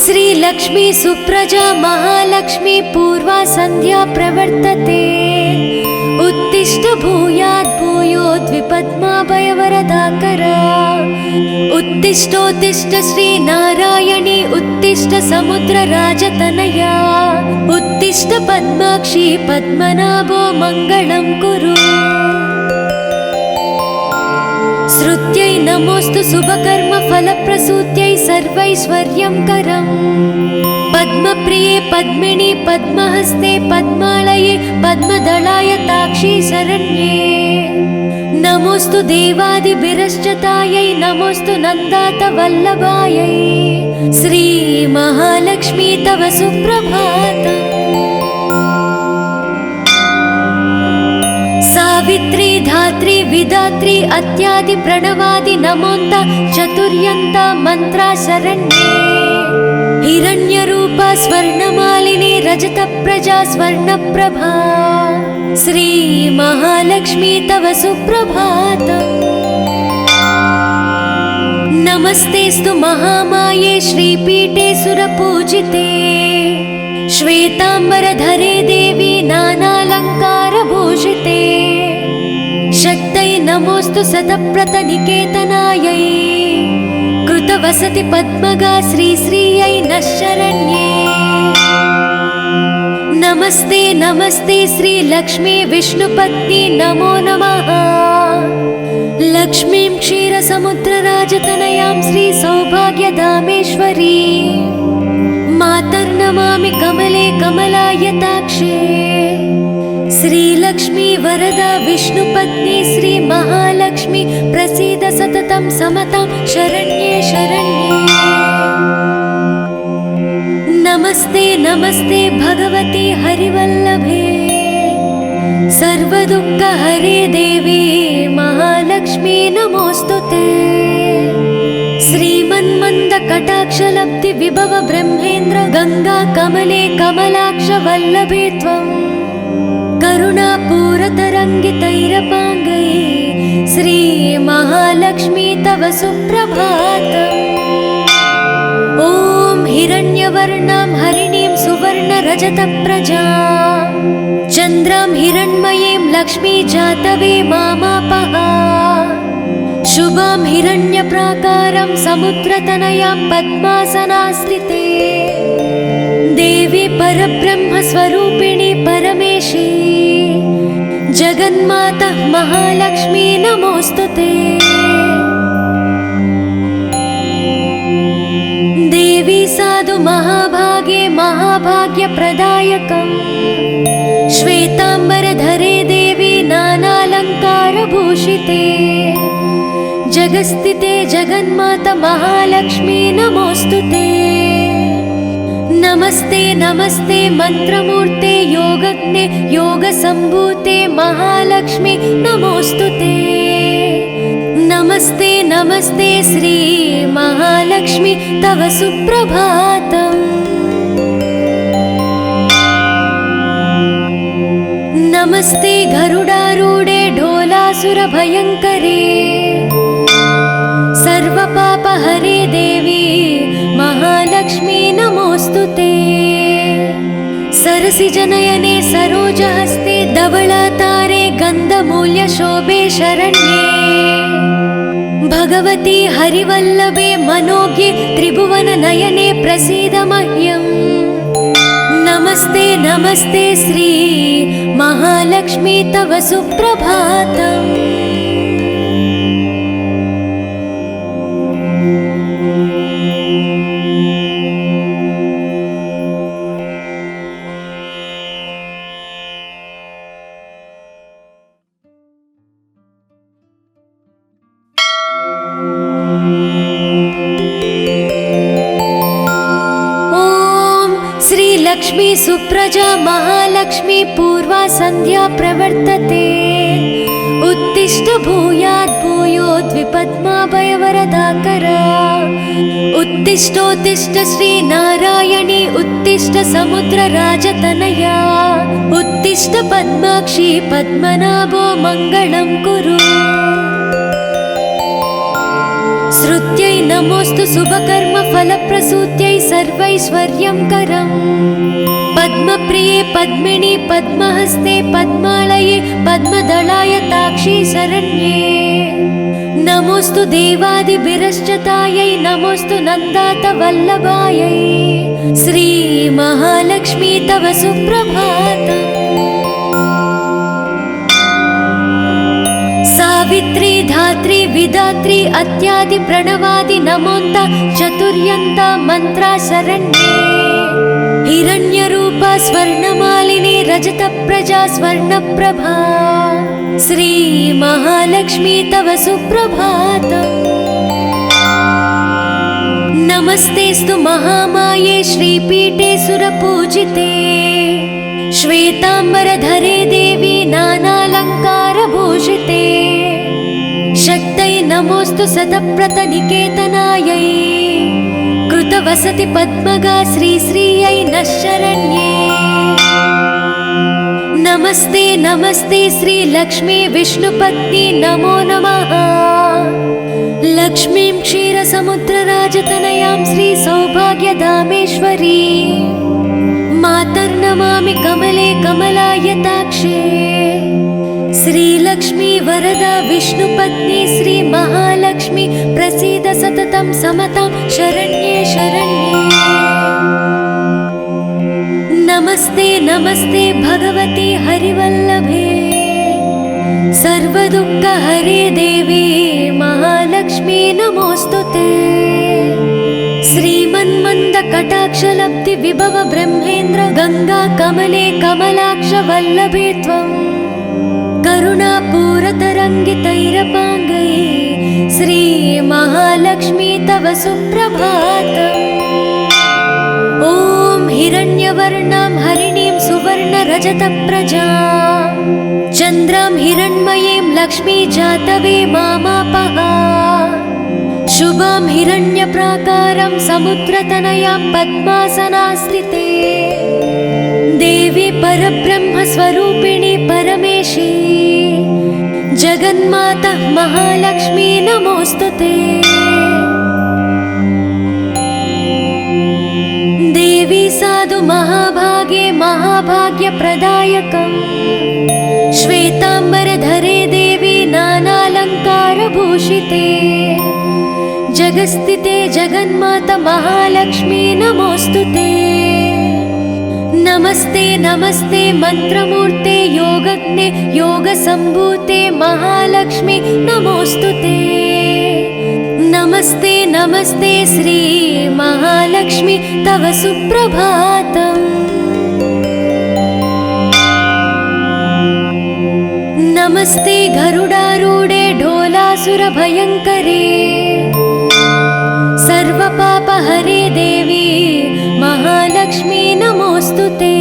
श्रीलक्ष्मी सुप्रजा महालक्ष्मी पूर्वा संध्या प्रवर्तते। उत्तिष्ठ भूयात् भूयोद्विपद्माभयवरदाकरा। उत्तिष्ठोत्तिष्ठ श्रीनारायणी उत्तिष्ठ समुद्रराजतनया। उत्तिष्ठ पद्माक्षी पद्मनाभो मङ्गलं कुरु। श्रुत्यै नमोस्तु शुभकर्म फलप्रसूत्यै सर्वैश्वर्यंकरम्। पद्मप्रिये पद्मिनी पद्महस्ते पद्मालये पद्मदलाय ताक्षी शरण्ये। नमोस्तु देवादिभिरश्चतायै नमोस्तु नन्दात वल्लभायै। श्री महालक्ष्मी तव सुप्रभातम्। सावित्री धात्री विधात्री अत्यादि प्रणवादि नमोन्त चतुर्यन्त मंत्रा शरण्ये। हिरण्यरूपा स्वर्णमालिनी रजत प्रजा स्वर्णप्रभा। श्री महालक्ष्मी तव सुप्रभातम्। नमस्तेस्तु महामाये श्रीपीठे सुरपूजिते। श्वेतांबरधरे देवी नानालंकारभूषिते। शक्तै नमोस्तु सतप्रतनिकेतनायै। कृतवसति पद्मगा श्रीश्रियै नः शरण्ये। नमस्ते नमस्ते श्रीलक्ष्मी विष्णुपत्नी नमो नमः। लक्ष्मीं क्षीरसमुद्रराजतनयां श्रीसौभाग्यधामेश्वरी। मातर्नमामि कमले कमलायताक्षे। श्रीलक्ष्मी वरदा विष्णुपत्नी श्री महालक्ष्मी प्रसीद सततं समतां शरण्ये शरण्ये। नमस्ते नमस्ते भगवती हरिवल्लभे। सर्वदुःखहरे देवी महालक्ष्मी नमोस्तुते। श्रीमन्मन्दकटाक्षलब्धि विभव ब्रह्मेन्द्र गंगा कमले कमलाक्ष वल्लभे त्वं। करुणापूरतरङ्गितैरपाङ्गै श्री महालक्ष्मी तव सुप्रभातम्। ॐ हिरण्यवर्णां हरिणीं सुवर्णरजतप्रजां। चन्द्रां हिरण्मयीं लक्ष्मी जातवे मामापः। शुभां हिरण्यप्राकारं समुद्रतनयां पद्मासनास्थिते। देवी परब्रह्मस्वरूपिणी परमेशी। जगन्माता महालक्ष्मी नमोस्तुते। देवी साधु महाभागे महाभाग्यप्रदायकम्। श्वेतांबरधरे देवी नानालंकारभूषिते। जगस्थिते जगन्माता महालक्ष्मी नमोस्तुते। नमस्ते नमस्ते मंत्रमूर्ते योगज्ञे योगसंभूते महालक्ष्मी नमोस्तुते। नमस्ते नमस्ते श्री महालक्ष्मी तव सुप्रभातम्। नमस्ते गरुडारूढे ढोलासुरभयङ्करे। सर्वपापहरे देवी महालक्ष्मी नमोस्तुते। सरसिजनयने सरोजहस्ते धवलातारे गन्धमूल्यशोभे शरण्ये। भगवती हरिवल्लभे मनोज्ञे त्रिभुवननयने प्रसीद मह्यम्। नमस्ते नमस्ते श्री महालक्ष्मी तव सुप्रभातम्। लक्ष्मी सुप्रजा महालक्ष्मी पूर्वा संध्या प्रवर्तते। उत्तिष्ठ भूयात् भूयोद्विपद्माभयवरदाकरा। उत्तिष्ठोत्तिष्ठ श्रीनारायणी उत्तिष्ठ समुद्रराजतनया। उत्तिष्ठ पद्माक्षी पद्मनाभो मङ्गलं कुरु। श्रुत्यै नमोस्तु शुभकर्म फलप्रसूत्यै सर्वैश्वर्यङ्करम् पद्मप्रिये पद्मिनि पद्महस्ते पद्मालये पद्मदलायताक्षी शरण्ये नमोस्तु देवादिभिरश्चतायै नमोस्तु नन्दात वल्लभायै श्री महालक्ष्मी तव सुप्रभातम् सावित्री धात्री विधात्री अत्यादि प्रणवादि नमोन्त चतुर्यन्त मंत्रा शरण्ये हिरण्यरूपा स्वर्णमालिनी रजत प्रजा स्वर्णप्रभा श्री महालक्ष्मी तव सुप्रभातम् नमस्तेस्तु महामाये श्रीपीठे सुरपूजिते श्वेतांबरधरे देवी नानालंकारभूषिते शक्तये नमोस्तु शतप्रतनिकेतनायै कृतवसति पद्मगा श्रीश्रियै नः शरण्ये नमस्ते नमस्ते श्री लक्ष्मी विष्णुपत्नी नमो नमः लक्ष्मीं क्षीरसमुद्रराजतनयां श्री सौभाग्यधामेश्वरी मातर्नमामि कमले कमलायताक्षे श्रीलक्ष्मी वरदा विष्णुपत्नी श्री महालक्ष्मी प्रसीद सततं समतां शरण्ये शरण्ये नमस्ते नमस्ते भगवती हरिवल्लभे सर्वदुःखहरे देवी महालक्ष्मी नमोस्तुते श्रीमन्मन्दकटाक्षलब्धि विभव ब्रह्मेन्द्र गंगा कमले कमलाक्ष वल्लभे त्वं करुणापूरतरङ्गितैरपाङ्गै श्री महालक्ष्मी तव सुप्रभातम् ॐ हिरण्यवर्णां हरिणीं सुवर्णरजतप्रजां चन्द्रां हिरण्मयीं लक्ष्मी जातवे मामापः शुभां हिरण्यप्राकारं समुद्रतनयां पद्मासनास्थिते देवी परब्रह्मस्वरूपिणी परमेशी जगन्माता महालक्ष्मी नमोस्तुते देवी साधु महाभागे महाभाग्यप्रदायकम् श्वेतांबरधरे देवी नानालंकारभूषिते जगस्थिते जगन्माता महालक्ष्मी नमोस्तुते नमस्ते नमस्ते मंत्रमूर्ते योगज्ञे योगसंभूते महालक्ष्मी नमोस्तुते नमस्ते नमस्ते श्री महालक्ष्मी तव सुप्रभातम् नमस्ते गरुडारूढे ढोलासुरभयङ्करे सर्वपापहरे देवी महालक्ष्मी नमोस्तुते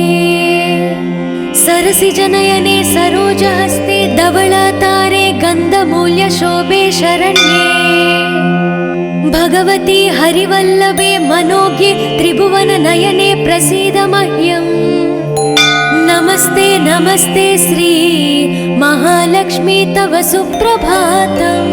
सरसिजनयने सरोजहस्ते धवलातारे गन्धमूल्यशोभे शरण्ये भगवती हरिवल्लभे मनोज्ञे त्रिभुवननयने प्रसीद मह्यम् नमस्ते नमस्ते श्री महालक्ष्मी तव सुप्रभातम्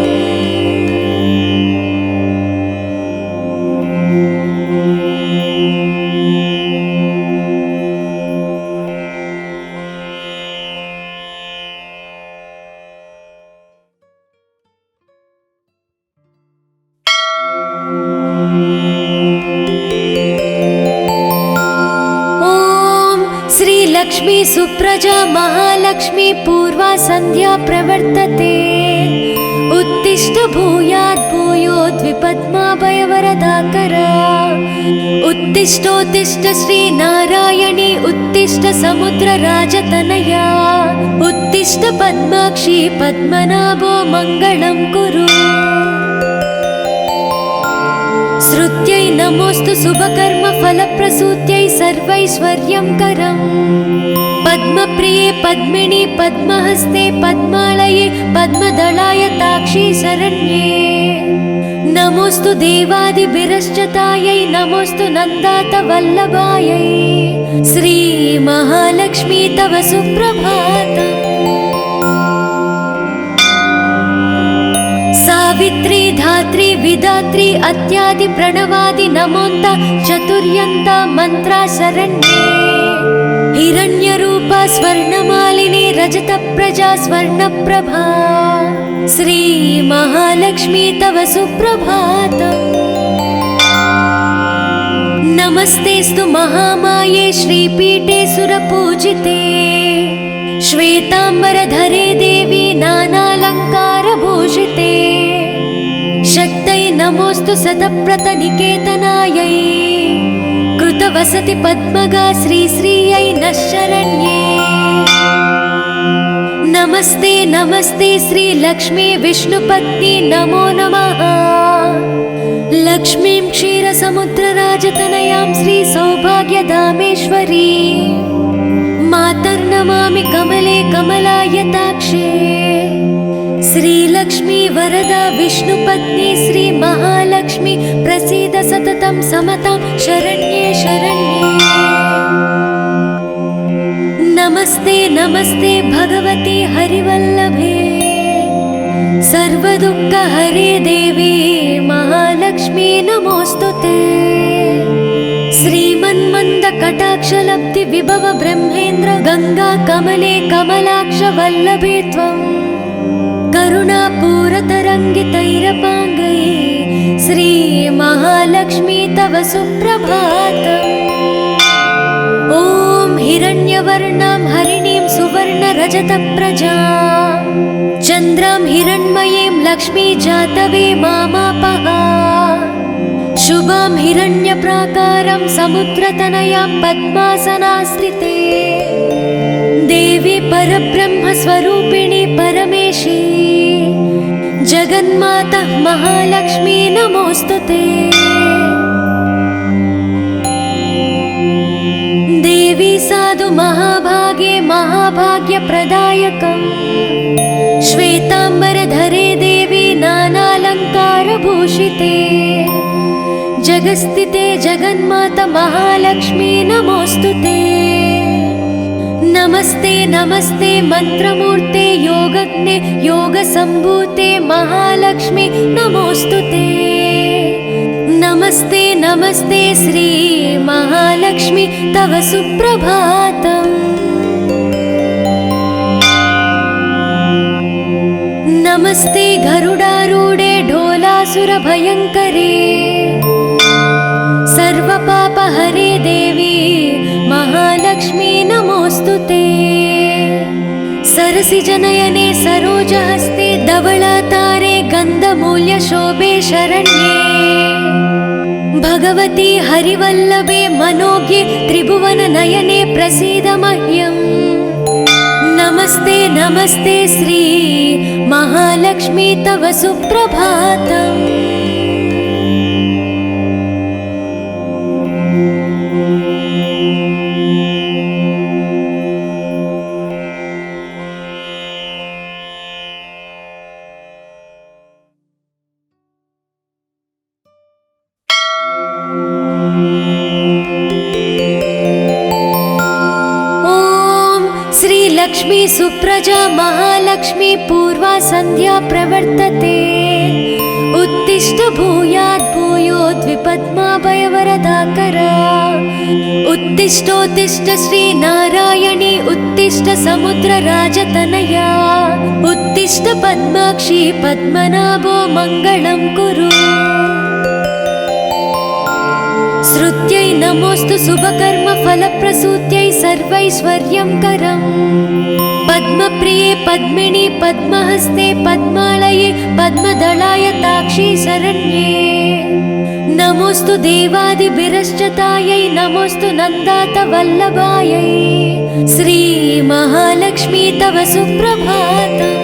लक्ष्मी सुप्रजा महालक्ष्मी पूर्वा संध्या प्रवर्तते उत्तिष्ठ भूयात् भूयोद्विपद्माभयवरदाकरा उत्तिष्ठोत्तिष्ठ श्री नारायणी उत्तिष्ठ समुद्रराजतनया उत्तिष्ठ पद्माक्षी पद्मनाभो मङ्गलं कुरु श्रुत्यै नमोस्तु शुभकर्म फलप्रसूत्यै सर्वैश्वर्यङ्करम् पद्मप्रिये पद्मिनि पद्महस्ते पद्मालये पद्मदलायताक्षी शरण्ये नमोस्तु देवादिभिरश्चतायै नमोस्तु नन्दात वल्लभायै श्री महालक्ष्मी तव सुप्रभातम् सावित्री धात्री विधात्री अत्यादि प्रणवादि नमोन्त चतुर्यन्त मंत्रा शरण्ये हिरण्यरूपा स्वर्णमालिनी रजत प्रजा स्वर्णप्रभा श्री महालक्ष्मी तव सुप्रभातम्। नमस्तेस्तु महामाये श्रीपीठे सुरपूजिते श्वेतांबरधरे देवी नानालंकारभूषिते शक्तये नमोस्तु शतप्रतनिकेतनायै कृतवसति पद्मगा श्रीश्रियै नः शरण्ये। नमस्ते नमस्ते श्रीलक्ष्मी विष्णुपत्नी नमो नमः। लक्ष्मीं क्षीरसमुद्रराजतनयां श्रीसौभाग्यधामेश्वरी मातर्नमामि कमले कमलायताक्षे। श्रीलक्ष्मी वरदा विष्णुपत्नी श्रीमहालक्ष्मी प्रसीद सततं समतां शरण्ये शरण्ये। नमस्ते नमस्ते भगवती हरिवल्लभे सर्वदुःखहरे देवी महालक्ष्मी नमोस्तुते। श्रीमन्मन्दकटाक्षलब्धि विभव ब्रह्मेन्द्र गंगा कमले कमलाक्ष वल्लभे त्वं करुणापूरतरङ्गितैरपाङ्गै श्री महालक्ष्मी तव सुप्रभातम्। ॐ हिरण्यवर्णां हरिणीं सुवर्णरजतप्रजां चन्द्रां हिरण्मयीं लक्ष्मी जातवे मामापः शुभां हिरण्यप्राकारं समुद्रतनयां पद्मासनास्थिते देवी परब्रह्मस्वरूपिणी परमेशी जगन्माता महालक्ष्मी नमोस्तुते। देवी साधु महाभागे महाभाग्यप्रदायकम् श्वेतांबरधरे देवी नानालंकारभूषिते जगस्थिते जगन्माता महालक्ष्मी नमोस्तुते। नमस्ते नमस्ते मंत्रमूर्ते योगज्ञे योगसंभूते महालक्ष्मी नमोस्तुते। नमस्ते नमस्ते श्री महालक्ष्मी तव सुप्रभातम्। नमस्ते गरुडारूढे ढोलासुरभयङ्करे सर्वपापहरे देवी महालक्ष्मी नमोस्तुते। सरसिजनयने सरोजहस्ते धवलातारे गन्धमूल्यशोभे शरण्ये भगवती हरिवल्लभे मनोज्ञे त्रिभुवननयने प्रसीद मह्यम्। नमस्ते नमस्ते श्री महालक्ष्मी तव सुप्रभातम्। लक्ष्मी सुप्रजा महालक्ष्मी पूर्वा संध्या प्रवर्तते उत्तिष्ठ भूयात् भूयोद्विपद्माभयवरदाकरा उत्तिष्ठोत्तिष्ठ श्री नारायणी उत्तिष्ठ समुद्रराजतनया उत्तिष्ठ पद्माक्षी पद्मनाभो मंगलं कुरु। श्रुत्यै नमोस्तु शुभकर्म फलप्रसूत्यै सर्वैश्वर्यं करम् पद्मप्रिये पद्मिनी पद्महस्ते पद्मालये पद्मदलायताक्षी शरण्ये। नमोस्तु देवादिभिरश्चतायै नमोस्तु नन्दातवल्लभायै श्री महालक्ष्मी तव सुप्रभातम्।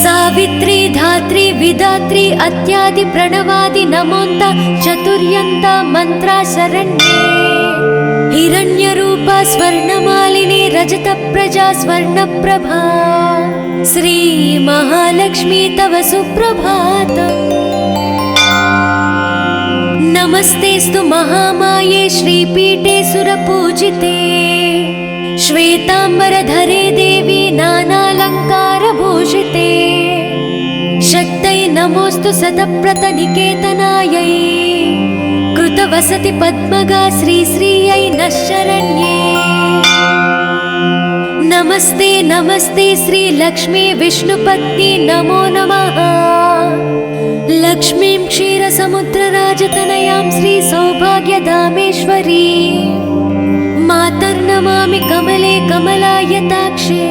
सावित्री धात्री विधात्री अत्यादि प्रणवादि नमोन्त चतुर्यन्त मंत्रा शरण्ये हिरण्यरूपा स्वर्णमालिनी रजत प्रजा स्वर्णप्रभा श्री महालक्ष्मी तव सुप्रभातम्। नमस्तेस्तु महामाये श्रीपीठे सुरपूजिते श्वेतांबरधरे देवी नानालंकारभूषिते शक्तै नमोऽस्तु सतप्रतनिकेतनायै कृतवसति पद्मगा श्रीश्रियै नः शरण्ये। नमस्ते नमस्ते श्रीलक्ष्मी विष्णुपत्नी नमो नमः। लक्ष्मीं क्षीरसमुद्रराजतनयां श्रीसौभाग्यधामेश्वरी मातर्नमामि कमले कमलायताक्षे।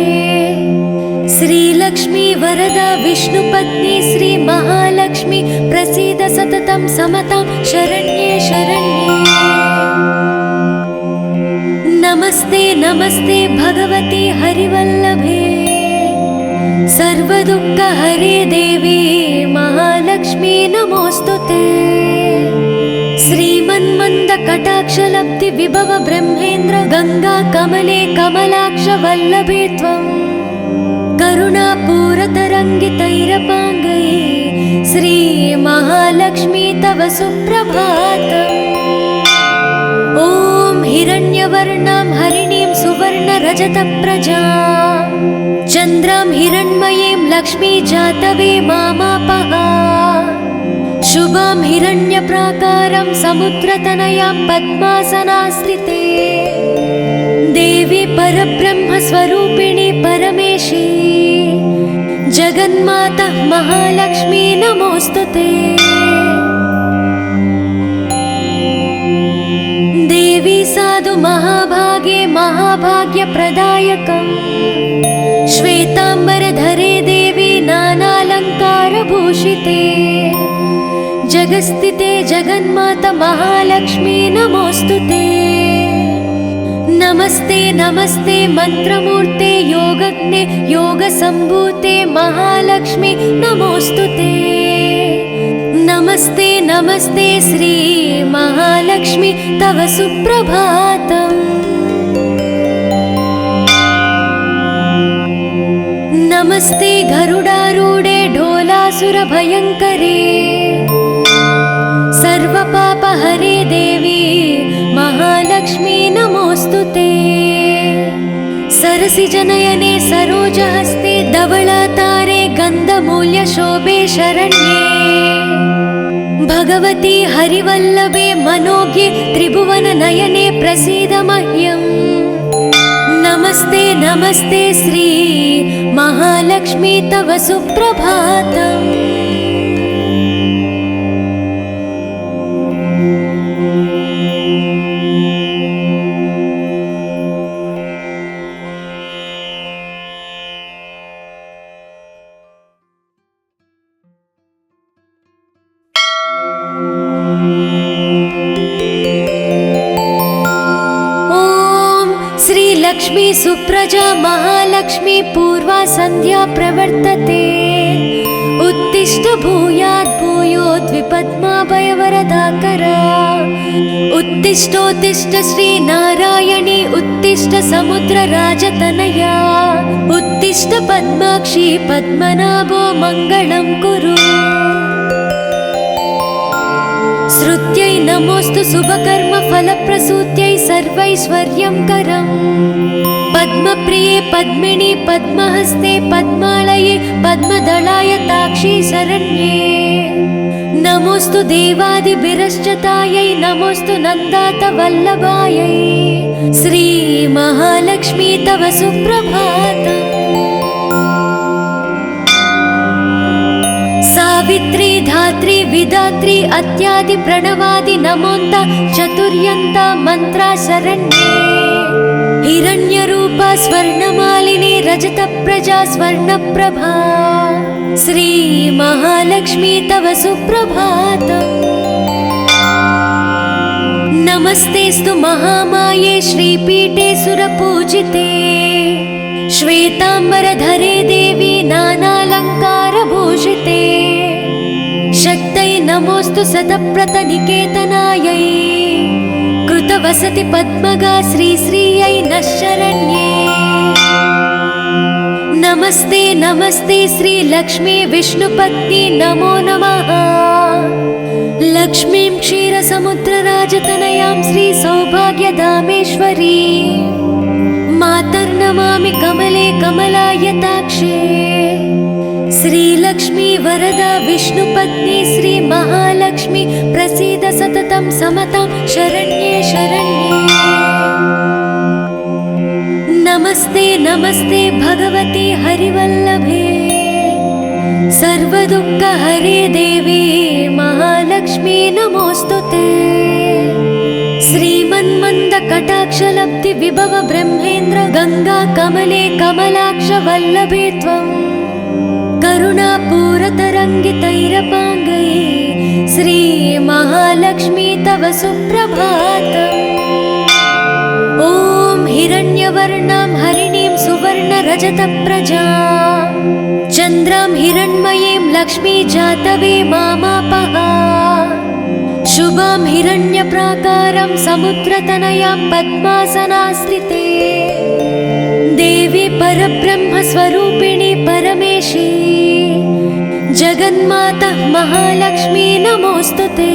श्रीलक्ष्मी वरदा विष्णुपत्नी श्रीमहालक्ष्मी प्रसीद सततं समतां शरण्ये शरण्ये। नमस्ते नमस्ते भगवती हरिवल्लभे सर्वदुःखहरे देवी महालक्ष्मी नमोऽस्तुते। श्रीमन्मन्दकटाक्षलब्धि विभव ब्रह्मेन्द्र गंगा कमले कमलाक्ष वल्लभे त्वं करुणापूरतरङ्गितैरपाङ्गै श्री महालक्ष्मी तव सुप्रभातम्। ॐ हिरण्यवर्णां हरिणीं सुवर्णरजतप्रजां चन्द्रां हिरण्मयीं लक्ष्मी जातवे मामापः। शुभां हिरण्यप्राकारं समुद्रतनयां पद्मासनास्थिते देवी परब्रह्मस्वरूपिणी परमेशी जगन्माता महालक्ष्मी नमोऽस्तुते। देवी साधु महाभागे महाभाग्यप्रदायकम् श्वेताम्बरधरे देवी नानालङ्कारभूषिते जगस्थिते जगन्माता महालक्ष्मी नमोऽस्तुते। नमस्ते नमस्ते मंत्रमूर्ते योगज्ञे योगसम्भूते महालक्ष्मी नमोऽस्तुते। नमस्ते नमस्ते श्री महालक्ष्मी तव सुप्रभातम्। नमस्ते गरुडारूढे ढोलासुरभयङ्करे सर्वपापहरे देवी महालक्ष्मी नमोऽस्तुते। सरसिजनयने सरोजहस्ते धवलातारे गन्धमूल्यशोभे शरण्ये। भगवती हरिवल्लभे मनोज्ञे त्रिभुवननयने प्रसीद मह्यम्। नमस्ते नमस्ते श्री महालक्ष्मी तव सुप्रभातम्। लक्ष्मी सुप्रजा महालक्ष्मी पूर्वा संध्या प्रवर्तते। उत्तिष्ठ भूयात् भूयोद्विपद्माभयवरदाकरा। उत्तिष्ठोत्तिष्ठ श्री नारायणी उत्तिष्ठ समुद्रराजतनया। उत्तिष्ठ पद्माक्षी पद्मनाभो मङ्गलं कुरु। श्रुत्यै नमोऽस्तु शुभकर्म फलप्रसूत्यै सर्वैश्वर्यं करम्। पद्मप्रिये पद्मिनी पद्महस्ते पद्मालये पद्मदलायताक्षी शरण्ये। नमोऽस्तु देवादिभिरश्चतायै नमोऽस्तु नन्दातवल्लभायै श्री महालक्ष्मी तव सुप्रभातम्। सावित्री धात्री विधात्री अत्यादि प्रणवादि नमोन्त चतुर्यन्ता मंत्रा शरण्ये। हिरण्यरूपा स्वर्णमालिनी रजतप्रजा स्वर्णप्रभा श्री महालक्ष्मी तव सुप्रभातम्। नमस्तेस्तु महामाये श्रीपीठे सुरपूजिते श्वेताम्बरधरे देवी नानालङ्कारभूषिते। शक्तै नमोऽस्तु सतप्रतनिकेतनायै कृतवसति पद्मगा श्रीश्रियै नः शरण्ये। नमस्ते नमस्ते श्रीलक्ष्मी विष्णुपत्नी नमो नमः। लक्ष्मीं क्षीरसमुद्रराजतनयां श्रीसौभाग्यधामेश्वरी मातर्नमामि कमले कमलायताक्षे। श्रीलक्ष्मी वरदा विष्णुपत्नी श्री महालक्ष्मी प्रसीद सततं समतां शरण्ये शरण्ये। नमस्ते नमस्ते भगवती हरिवल्लभे सर्वदुःखहरे देवी महालक्ष्मी नमोस्तुते। श्रीमन्मन्दकटाक्षलब्धि विभव ब्रह्मेन्द्र गंगा कमले कमलाक्ष वल्लभे त्वं करुणापूरतरङ्गितैरपाङ्गै श्री महालक्ष्मी तव सुप्रभातम्। ॐ हिरण्यवर्णां हरिणीं सुवर्णरजतप्रजां चन्द्रां हिरण्मयीं लक्ष्मी जातवे मामापः। शुभां हिरण्यप्राकारं समुद्रतनयां पद्मासनास्थिते देवी परब्रह्मस्वरूपिणी परमेशी जगन्माता महालक्ष्मी नमोस्तुते।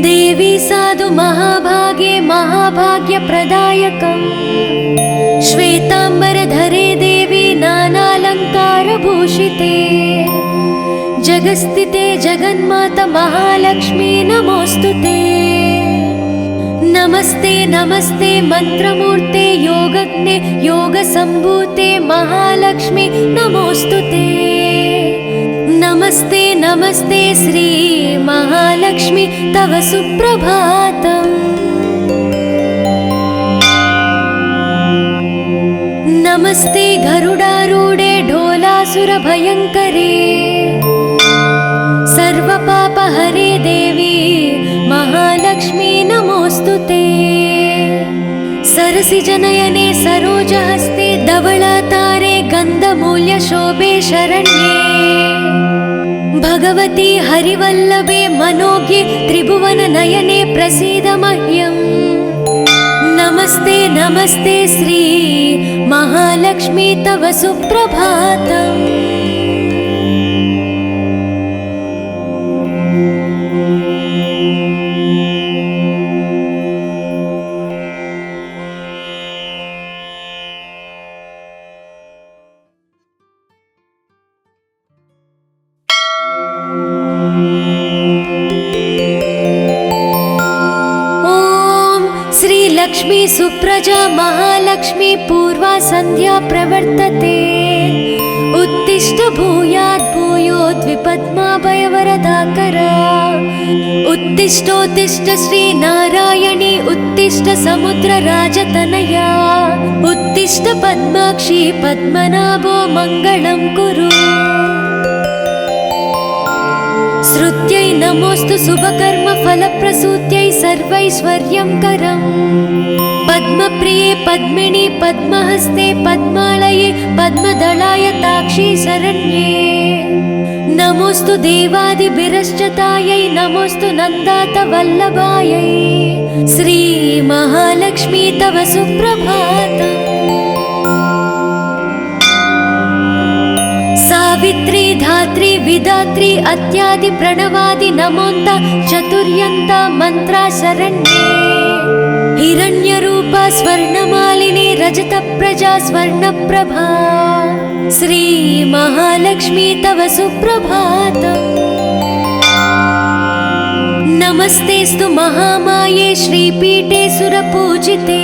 देवी साधु महाभागे महाभाग्यप्रदायकम् श्वेताम्बरधरे देवी नानालङ्कारभूषिते जगस्थिते जगन्माता महालक्ष्मी नमोस्तुते। नमस्ते नमस्ते मंत्रमूर्ते योगज्ञे योगसम्भूते महालक्ष्मी नमोस्तुते। नमस्ते नमस्ते श्री महालक्ष्मी तव सुप्रभातम्। नमस्ते गरुडारूढे ढोलासुरभयङ्करे सर्वपापहरे देवी महालक्ष्मी नमोस्तुते। सरसिजनयने सरोजहस्ते धवलातारे गन्धमूल्यशोभे शरण्ये भगवती हरिवल्लभे मनोज्ञे त्रिभुवननयने प्रसीद मह्यम्। नमस्ते नमस्ते श्री महालक्ष्मी तव सुप्रभातम्। लक्ष्मी सुप्रजा महालक्ष्मी पूर्वा संध्या प्रवर्तते उत्तिष्ठ भूयात् भूयोद्विपद्माभयवरदाकरा उत्तिष्ठोत्तिष्ठ श्री नारायणी उत्तिष्ठ समुद्रराजतनया उत्तिष्ठ पद्माक्षी पद्मनाभो मङ्गलं कुरु। श्रुत्यै नमोस्तु शुभकर्म फलप्रसूत्यै सर्वैश्वर्यंकरम् पद्मप्रिये पद्मिनी पद्महस्ते पद्मालये पद्मदलायताक्षी शरण्ये। नमोस्तु देवादिभिरश्चतायै नमोस्तु नन्दातवल्लभायै श्री महालक्ष्मी तव सुप्रभातम्। सावित्री धात्री विधात्री अत्यादि प्रणवादि नमोन्ता चतुर्यन्ता मंत्रा शरण्ये। हिरण्यरूपा स्वर्णमालिनी रजतप्रजा स्वर्णप्रभा श्री महालक्ष्मी तव सुप्रभातम्। नमस्तेस्तु महामाये श्रीपीठे सुरपूजिते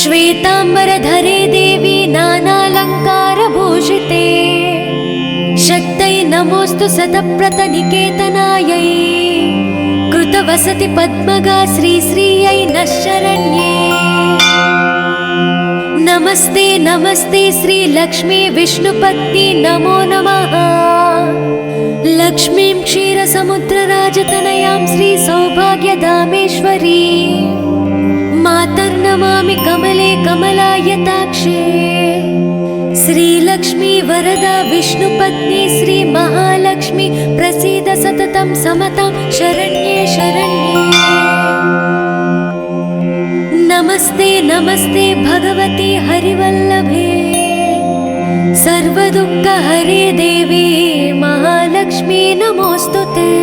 श्वेताम्बरधरे देवी नानालङ्कारभूषिते शक्तै नमोस्तु शतप्रतनिकेतनायै कृतवसति पद्मगा श्रीश्रियै नः शरण्ये। नमस्ते नमस्ते श्री लक्ष्मी विष्णुपत्नी नमो नमः। लक्ष्मीं क्षीरसमुद्रराजतनयां श्री सौभाग्यधामेश्वरी मातर्नमामि कमले कमलायताक्षे। श्रीलक्ष्मी वरदा विष्णुपत्नी श्री महालक्ष्मी प्रसीद सततं समतां शरण्ये शरण्ये। नमस्ते नमस्ते भगवती हरिवल्लभे सर्वदुःखहरे देवी महालक्ष्मी नमोस्तुते।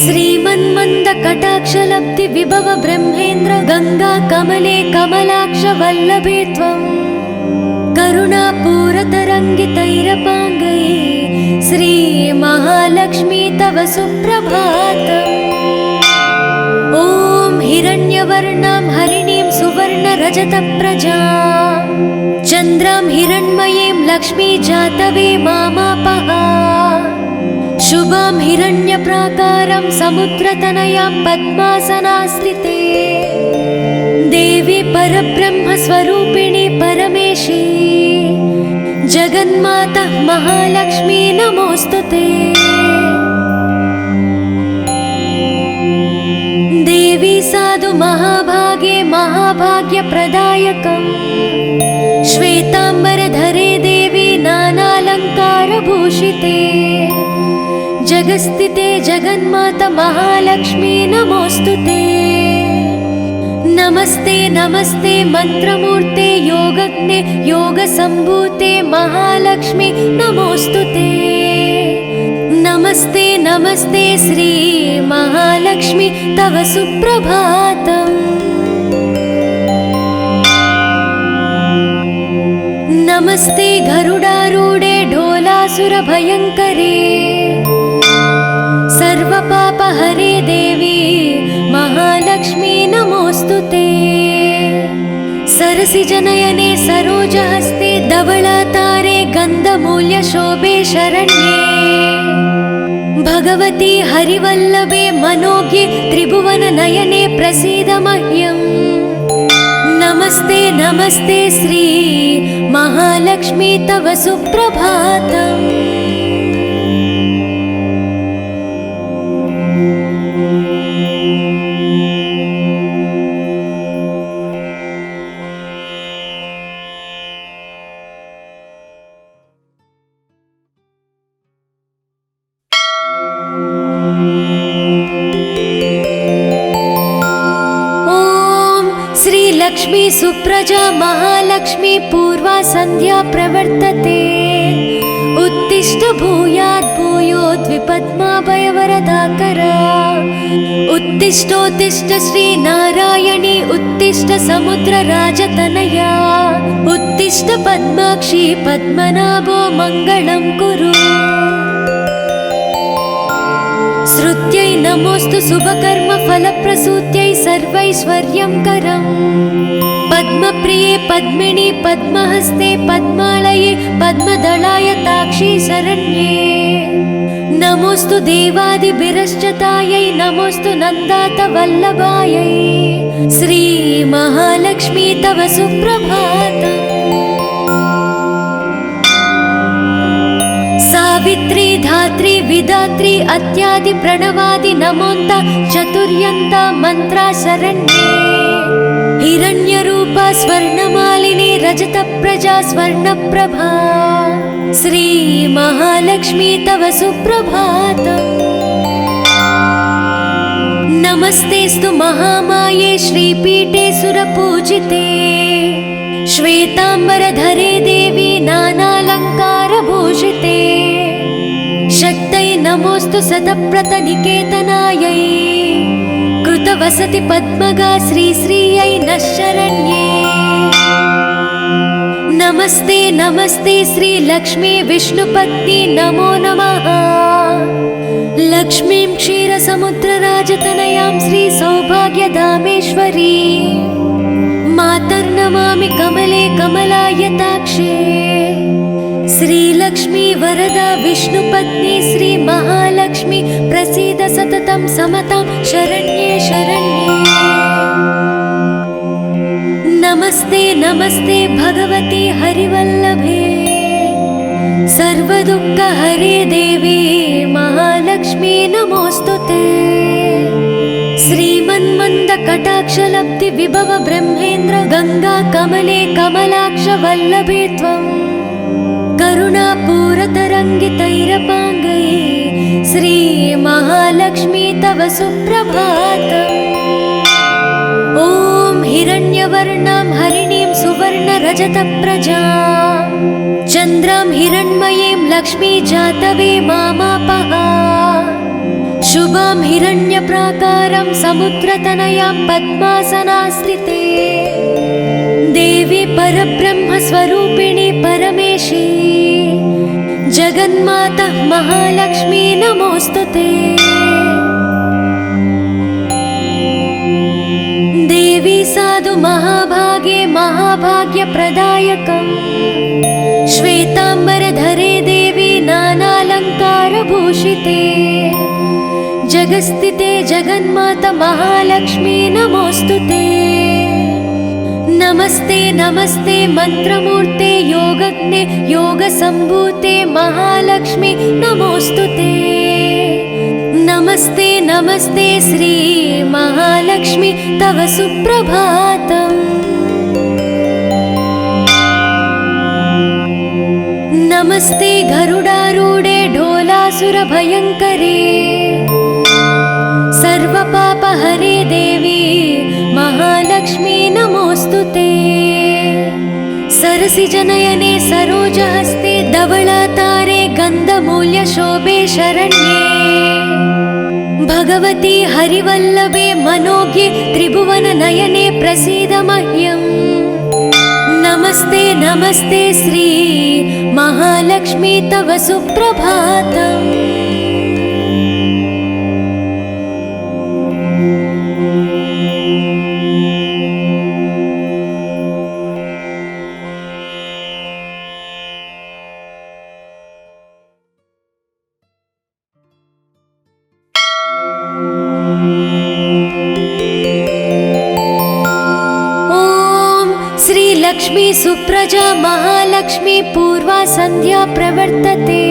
श्रीमन्मन्दकटाक्षलब्धि विभव ब्रह्मेन्द्र गंगा कमले कमलाक्ष वल्लभे त्वं करुणापूरतरङ्गितैरपाङ्गैः श्रीमहालक्ष्मी तव सुप्रभातम्। ॐ हिरण्यवर्णां हरिणीं सुवर्णरजतप्रजां चन्द्रां हिरण्मयीं लक्ष्मी जातवे मामापः। शुभां हिरण्यप्राकारां समुद्रतनयां पद्मासनास्थिते देवी परब्रह्मस्वरूपिणी परमेशी जगन्माता महालक्ष्मी नमोस्तुते। देवी साधु महाभागे महाभाग्यप्रदायकम् श्वेताम्बरधरे देवी नानालङ्कारभूषिते जगस्थिते जगन्माता महालक्ष्मी नमोस्तुते। नमस्ते नमस्ते मंत्रमूर्ते योगज्ञे योगसम्भूते महालक्ष्मी नमोस्तुते। नमस्ते नमस्ते श्री महालक्ष्मी तव सुप्रभातम्। नमस्ते गरुडारूढे ढोलासुरभयङ्करे सर्वपापहरे देवी महालक्ष्मी नमोस्तुते। सरसिजनयने सरोजहस्ते धवलातारे गन्धमूल्यशोभे शरण्ये भगवती हरिवल्लभे मनोज्ञे त्रिभुवननयने प्रसीद मह्यम्। नमस्ते नमस्ते श्री महालक्ष्मी तव सुप्रभातम्। लक्ष्मी सुप्रजा महालक्ष्मी पूर्वा संध्या प्रवर्तते उत्तिष्ठ भूयात् भूयोद्विपद्माभयवरदाकरा। उत्तिष्ठोत्तिष्ठ श्री नारायणी उत्तिष्ठ समुद्रराजतनया उत्तिष्ठ पद्माक्षी पद्मनाभो मङ्गलं कुरु। श्रुत्यै नमोस्तु शुभकर्म फलप्रसूत्यै सर्वैश्वर्यंकरम्। पद्मप्रिये पद्मिनी पद्महस्ते पद्मालये पद्मदलायताक्षी शरण्ये नमोस्तु देवादिभिरश्चतायै नमोस्तु नन्दातवल्लभायै श्री महालक्ष्मी तव सुप्रभातम्। सावित्री धात्री विधात्री अत्यादि प्रणवादि नमोन्ता चतुर्यन्ता मंत्रा शरण्ये हिरण्यरूपा स्वर्णमालिनी रजतप्रजा स्वर्णप्रभा श्री महालक्ष्मी तव सुप्रभातम्। नमस्तेस्तु महामाये श्रीपीठे सुरपूजिते श्वेताम्बरधरे देवी नानालङ्कारभूषिते शक्तै नमोस्तु सतप्रतनिकेतनायै कृतवसति पद्मगा श्रीश्रियै नः शरण्ये। नमस्ते नमस्ते श्री लक्ष्मी विष्णुपत्नी नमो नमः। लक्ष्मीं क्षीरसमुद्रराजतनयां श्री सौभाग्यधामेश्वरी मातर्नमामि कमले कमलायताक्षे श्रीलक्ष्मी वरदा विष्णुपत्नी श्री महालक्ष्मी प्रसीद सततं समतां शरण्ये शरण्ये। नमस्ते नमस्ते भगवती हरिवल्लभे सर्वदुःखहरे देवी महालक्ष्मी नमोस्तुते। श्रीमन्मन्दकटाक्षलब्धि विभव ब्रह्मेन्द्र गंगा कमले कमलाक्ष वल्लभे त्वं करुणापूरतरङ्गितैरपाङ्गैः श्री महालक्ष्मी तव सुप्रभातम्। ॐ हिरण्यवर्णां हरिणीं सुवर्णरजतप्रजां चन्द्रां हिरण्मयीं लक्ष्मी जातवे मामापः। शुभां हिरण्यप्राकारां समुद्रतनयां पद्मासनास्थिते देवी परब्रह्मस्वरूपिणी परमेशी जगन्माता महालक्ष्मी नमोस्तुते। देवी साधु महाभागे महाभाग्यप्रदायकम् श्वेतांबरधरे देवी नानालंकारभूषिते जगस्थिते जगन्माता महालक्ष्मी नमोस्तुते। नमस्ते नमस्ते मंत्रमूर्ते योगज्ञे योगसंभूते महालक्ष्मी नमोस्तुते। नमस्ते नमस्ते श्री महालक्ष्मी तव सुप्रभातम्। नमस्ते गरुडारूढे ढोलासुरभयङ्करे सर्वपापहरे देवी महालक्ष्मी नमोस्तुते। सरसिजनयने सरोजहस्ते धवलातारे गन्धमूल्यशोभे शरण्ये भगवती हरिवल्लभे मनोज्ञे त्रिभुवननयने प्रसीद मह्यम्। नमस्ते नमस्ते श्री महालक्ष्मी तव सुप्रभातम्। लक्ष्मी सुप्रजा महालक्ष्मी पूर्वा संध्या प्रवर्तते।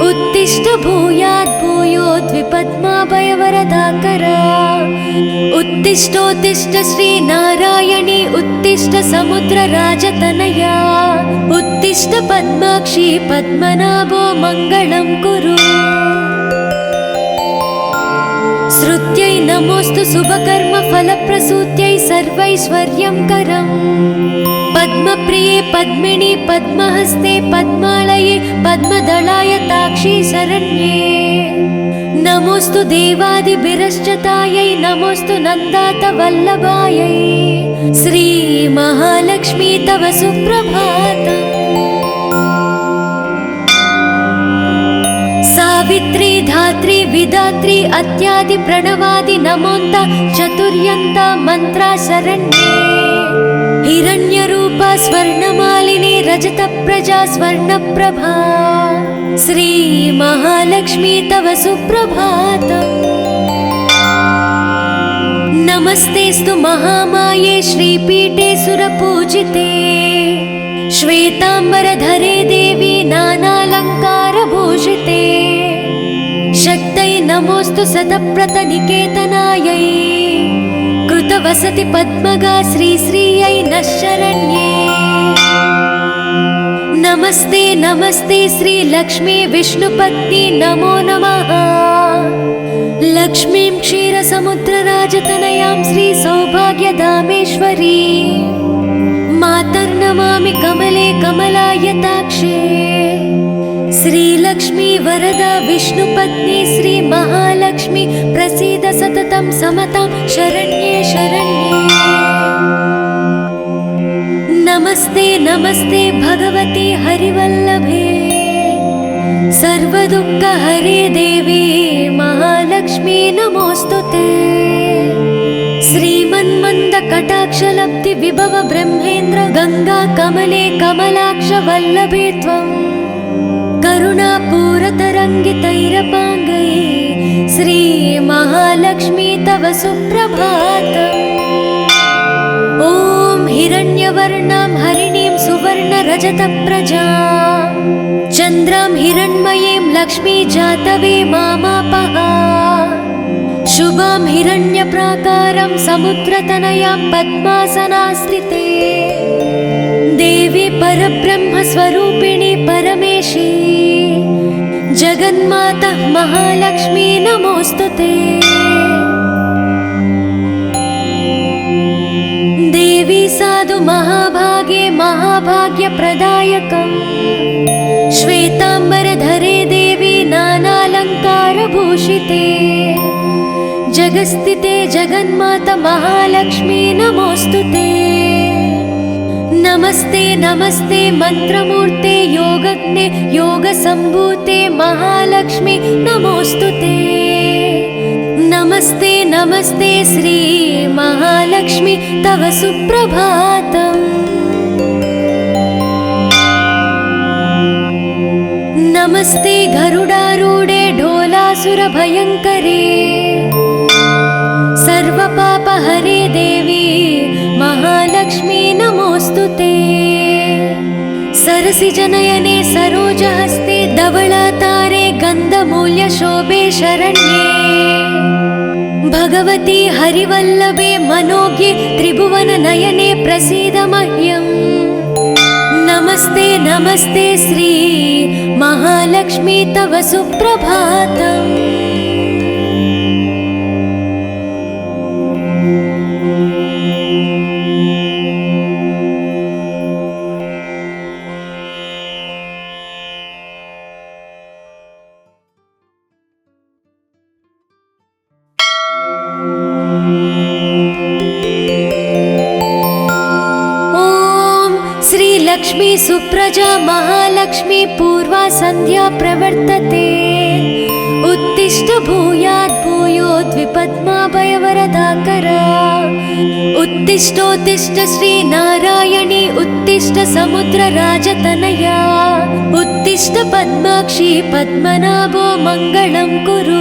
उत्तिष्ठ भूयात् भूयोद्विपद्माभयवरदाकरा। उत्तिष्ठोत्तिष्ठ श्री नारायणी उत्तिष्ठ समुद्रराजतनया। उत्तिष्ठ पद्माक्षी पद्मनाभो मङ्गलं कुरु। श्रुत्यै नमोस्तु शुभकर्म फलप्रसूत्यै सर्वैश्वर्यं करम्। पद्मप्रिये पद्मिनी पद्महस्ते पद्मालये पद्मदलाय ताक्षी शरण्ये। नमोस्तु देवादिभिरश्चतायै नमोस्तु नन्दात वल्लभायै। श्री महालक्ष्मी तव सुप्रभातम्। सावित्री धात्री विधात्री अत्यादि प्रणवादि नमोन्ता चतुर्यन्ता मंत्रा शरण्ये। हिरण्यरूपा स्वर्णमालिनी रजतप्रजा स्वर्णप्रभा। श्री महालक्ष्मी तव सुप्रभातम्। नमस्तेस्तु महामाये श्रीपीठे सुरपूजिते। श्वेतांबरधरे देवी नानालंकारभूषिते। शक्तै नमोस्तु सतप्रतनिकेतनायै। कृतवसति पद्मगा श्रीश्रियै नः शरण्ये। नमस्ते नमस्ते श्री लक्ष्मी विष्णुपत्नी नमो नमः। लक्ष्मीं क्षीरसमुद्रराजतनयां श्री सौभाग्यधामेश्वरी मातर्नमामि कमले कमलायताक्षे। श्रीलक्ष्मी वरदा विष्णुपत्नी श्री महालक्ष्मी प्रसीद सततं समतां शरण्ये शरण्ये। नमस्ते नमस्ते भगवती हरिवल्लभे सर्वदुःखहरे देवी महालक्ष्मी नमोस्तुते। श्रीमन्मन्दकटाक्षलब्धि विभव ब्रह्मेन्द्र गंगा कमले कमलाक्ष वल्लभे त्वं। करुणापूरतरङ्गितैरपाङ्गै श्री महालक्ष्मी तव सुप्रभातम्। ॐ हिरण्यवर्णां हरिणीं सुवर्णरजतप्रजां चन्द्रां हिरण्मयीं लक्ष्मी जातवे मामापः। शुभां हिरण्यप्राकारं समुद्रतनयां पद्मासनास्थिते। देवी परब्रह्मस्वरूपिणी परमेशी जगन्माता महालक्ष्मी नमोस्तुते। देवी साधु महाभागे महाभाग्यप्रदायकम् श्वेतांबरधरे देवी नानालंकारभूषिते जगस्थिते जगन्माता महालक्ष्मी नमोस्तुते। नमस्ते नमस्ते मंत्रमूर्ते योगज्ञे योगसम्भूते महालक्ष्मी नमोस्तुते। नमस्ते नमस्ते श्री महालक्ष्मी तव सुप्रभातम्। नमस्ते गरुडारूढे ढोलासुरभयङ्करे सर्वपापहरे देवी महालक्ष्मी नमोस्तुते। सरसिजनयने सरोजहस्ते धवलातारे गन्धमूल्यशोभे शरण्ये भगवती हरिवल्लभे मनोज्ञे त्रिभुवननयने प्रसीद मह्यम्। नमस्ते नमस्ते श्री महालक्ष्मी तव सुप्रभातम्। लक्ष्मी सुप्रजा महालक्ष्मी पूर्वा संध्या प्रवर्तते। उत्तिष्ठ भूयात् भूयोद्विपद्माभयवरदाकरा। उत्तिष्ठोत्तिष्ठ श्री नारायणी उत्तिष्ठ समुद्रराजतनया। उत्तिष्ठ पद्माक्षी पद्मनाभो मङ्गलं कुरु।